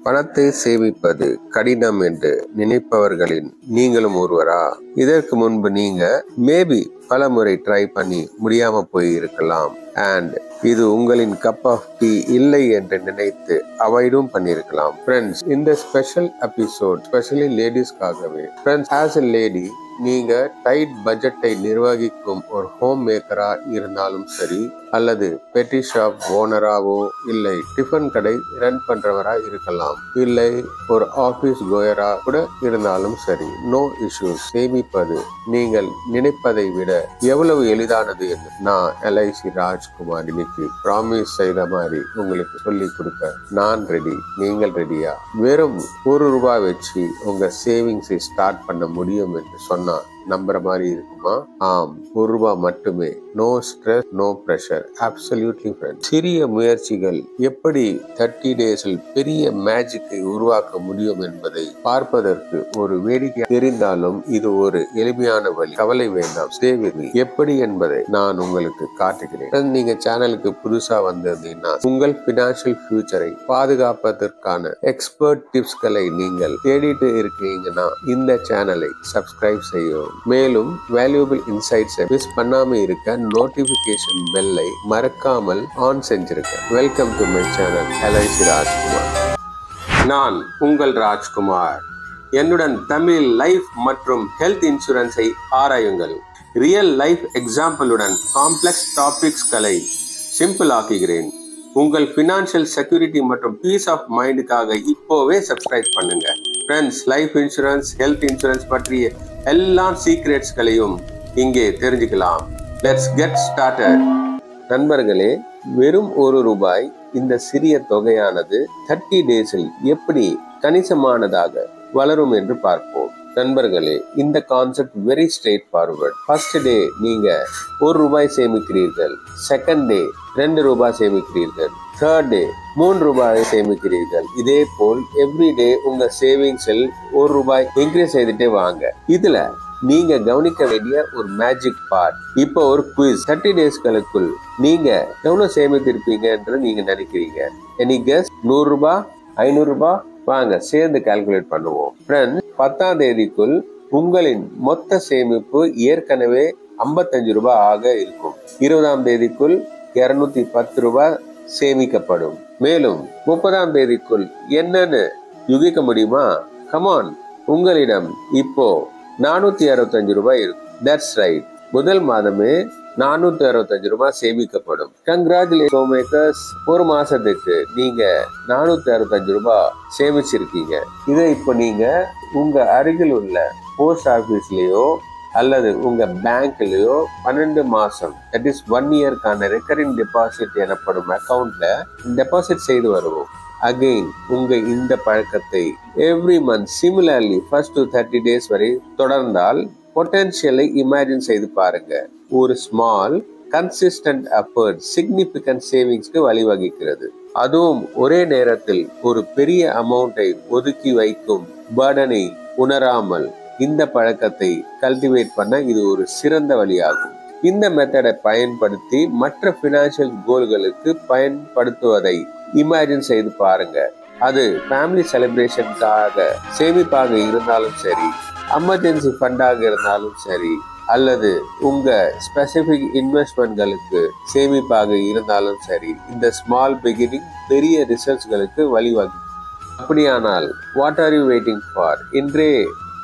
பணத்தை சேமிப்பது கடினம் என்று நினைப்பவர்களின் நீங்களும் ஒருவரா? இதற்கு முன்பு நீங்க மேபி பல முறை ட்ரை பண்ணி முடியாம போய் இருக்கலாம் அண்ட் இது உங்களின் கப் ஆஃப் டீ இல்லை என்று நினைத்து அவாய்டும் பண்ணிருக்கலாம். ஃப்ரெண்ட்ஸ், இந்த ஸ்பெஷல் எபிசோட் ஸ்பெஷலி லேடிஸ்க்காகவே. ஃப்ரெண்ட்ஸ், ஆஸ் எ லேடி நீங்க டைட் பட்ஜெட்டை நிர்வகிக்கும் ஒரு ஹோம் மேக்கரா இருந்தாலும் சரி, அல்லது பெட்டி ஷாப் ஓனராவோ, இல்லை டிஃபன் கடை ரன் பண்றவரா இருக்கலாம், இல்லை ஒரு ஆபீஸ் கோயரா கூட இருந்தாலும் சரி, நோ இஷ்யூஸ். சேமிப்பது நீங்கள் நினைப்பதை விட எவ்வளவு எளிதானது என்று நான் எல்ஐசி ராஜ்குமார் இன்னைக்கு ப்ராமிஸ் செய்த மாதிரி உங்களுக்கு சொல்லி கொடுக்க நான் ரெடி. நீங்கள் ரெடியா? வெறும் ₹1 வச்சு உங்க சேவிங்ஸை ஸ்டார்ட் பண்ண முடியும் என்று சொன்னா நம்புற மாதிரி இருக்குமா? ஆம், ₹1 மட்டுமே. No stress, no pressure. Absolutely friends. சிறிய முயற்சிகள் எப்படி 30 டேஸில் பெரிய மேஜிக்கை உருவாக்க முடியும் என்பதை பார்ப்பதற்கு ஒரு வேடிக்கை தெரிந்தாலும் இது ஒரு எளிமையான வழி. கவலை வேண்டாம். Stay with me. எப்படி என்பதை நான் உங்களுக்கு காட்டுகிறேன். நீங்க சேனலுக்கு புதுசா வந்திருந்தீங்கன்னா உங்கள் பினான்சியல் ஃபியூச்சரை பாதுகாப்பதற்கான எக்ஸ்பர்ட் டிப்ஸ்களை நீங்கள் தேடிட்டு இருக்கீங்கன்னா இந்த சேனலை சப்ஸ்கிரைப் செய்யும். மேலும் வேல்யூபிள் இன்சைட்ஸை மிஸ் பண்ணாம இருக்க நோட்டிபிகேஷன் பெல்லை மறக்காமல் ஆன் செஞ்சிருக்க. Welcome to my channel LIC Rajkumar. நான் உங்கள் ராஜ்குமார். என்னுடன் தமிழ் லைஃப் மற்றும் ஹெல்த் இன்சூரன்ஸை ஆராயுங்கள். ரியல் லைஃப் எக்ஸாம்பிளுடன் காம்ப்ளெக்ஸ் டாபிக்ஸ்களை சிம்பிள் ஆக்குகிறேன். உங்கள் பினான்சியல் செக்யூரிட்டி மற்றும் பீஸ் ஆஃப் மைண்டுக்காக இப்போவே சப்ஸ்கிரைப் பண்ணுங்க. Friends, life insurance, health insurance பற்றிய எல்லா சீக்ரெட்ஸ்களையும் இங்கே தெரிஞ்சுக்கலாம். Let's get started. நண்பர்களே, வெறும் ₹1 இந்த சிறிய தொகையானது 30 டேஸில் எப்படி கணிசமானதாக வளரும் என்று பார்ப்போம். நண்பர்களே, இந்த concept very straight forward. First day நீங்க ₹1 சேமிக்கிறீர்கள், செகண்ட் டே ₹2 சேமிக்கிறீர்கள், தேர்ட் டே ₹3 சேமிக்கிறீர்கள். இதே போல் எவ்ரி டே உங்க சேவிங்ஸில் ₹1 இன்க்ரீஸ் செய்துட்டே வாங்க. இதுல நீங்க கவனிக்க வேண்டிய ஒரு மேஜிக் பார்ட். இப்போ ஒரு குவிஸ். 30 டேஸ்களுக்குள் நீங்க எவ்வளவு சேமித்திருப்பீங்க என்று நீங்க நினைக்கிறீங்க? Any guess? ₹100, ₹500? வாங்க சேர்ந்து கால்குலேட் பண்ணுவோம். ஃப்ரெண்ட்ஸ், 10ஆம் தேதிக்குள் உங்களின் மொத்த சேமிப்பு ஏற்கனவே ₹55 ஆக இருக்கும். 20ஆம் தேதிக்குள் ₹210 சேமிக்கப்படும். மேலும் 30ஆம் தேதிக்குள் என்னன்னு யூகிக்க முடியுமா? கமான், உங்களிடம் இப்போ ₹465 இருக்கும். That's right. முதல் மாதமே ₹465 சேமிக்கப்படும். Congratulation home makers. ஒரு மாசத்துக்கு நீங்க ₹465 சேமிச்சிருக்கீங்க. இதை இப்போ நீங்க உங்க அருகில் உள்ள போஸ்ட் ஆபீஸ்லயோ அல்லது உங்க பேங்க்லயோ 12 மாசம், தட் இஸ் 1 இயர்க்கான ரெக்கரிங் டெபாசிட் எனப்படும் அக்கௌண்ட்ல டெபாசிட் செய்து வருவோம். அகெயின் உங்க இந்த பழக்கத்தை every month similarly first to 30 days வரை தொடர்ந்தால் பொட்டன்ஷியலை இமேஜின் செய்து பாருங்க. ஒரு ஸ்மால் கன்சிஸ்டன்ட் எஃபர்ட் சிக்னிபிகன்ட் சேவிங்ஸ்க்கு வழிவகுக்கிறது. அதுவும் ஒரே நேரத்தில் ஒரு பெரிய அமௌண்டை ஒதுக்கி வைக்கும் பர்டனை உணராமல். இந்த பழக்கத்தை கல்டிவேட் பண்ண இது ஒரு சிறந்த வழியாகும். இந்த மெத்தடை பயன்படுத்தி மற்ற பினான்சியல் கோல்களுக்கு பயன்படுத்துவதை இமேஜின் செய்து பாருங்க. அது ஃபேமிலி செலிப்ரேஷனுக்காக சேமிப்பாக இருந்தாலும் சரி, எமர்ஜென்சி ஃபண்டாக இருந்தாலும் சரி, அல்லது உங்க ஸ்பெசிபிக் இன்வெஸ்ட்மெண்ட்களுக்கு சேமிப்பாக இருந்தாலும் சரி, இந்த ஸ்மால் பிகினிங் பெரிய ரிசல்ட்ஸ்களுக்கு வழிவகுக்கும். அப்படியானால் what are you waiting for? இன்றே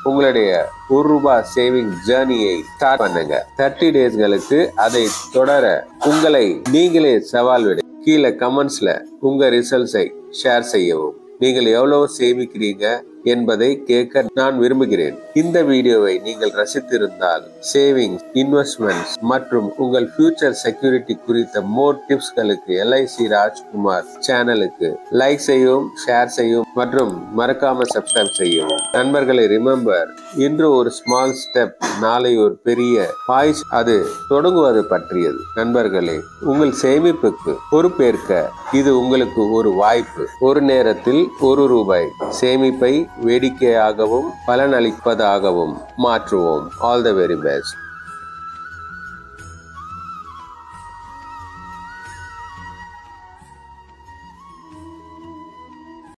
உங்களுடைய ₹1 சேவிங் ஜேர்னியை ஸ்டார்ட் பண்ணுங்க. 30 டேஸ்களுக்கு அதை தொடர உங்களை நீங்களே சவால் விட. கீழே கமெண்ட்ஸ்ல உங்க ரிசல்ட்ஸை ஷேர் செய்யவும். நீங்கள் எவ்வளவு சேமிக்கிறீங்க என்பதை கேட்க நான் விரும்புகிறேன். இந்த வீடியோவை நீங்கள் ரசித்திருந்தால் சேவிங்ஸ், இன்வெஸ்ட்மெண்ட்ஸ் மற்றும் உங்கள் ஃபியூச்சர் செக்யூரிட்டி குறித்த மோர் டிப்ஸ்களுக்கு எல்ஐசி ராஜ்குமார் சேனலுக்கு லைக் செய்யவும், ஷேர் செய்யவும் மற்றும் மறக்காம சப்ஸ்கிரைப் செய்யவும். நண்பர்களை, ரிமெம்பர், இன்று ஒரு ஸ்மால் ஸ்டெப், நாளை ஒரு பெரிய பாய்ஸ். அது தொடங்குவது பற்றியது. நண்பர்களே, உங்கள் சேமிப்புக்கு பொறுப்பேற்க இது உங்களுக்கு ஒரு வாய்ப்பு. ஒரு நேரத்தில் ₹1 சேமிப்பை வேடிக்கையாகவும் பலனளிப்பதாகவும் மாற்றுவோம். All the very best.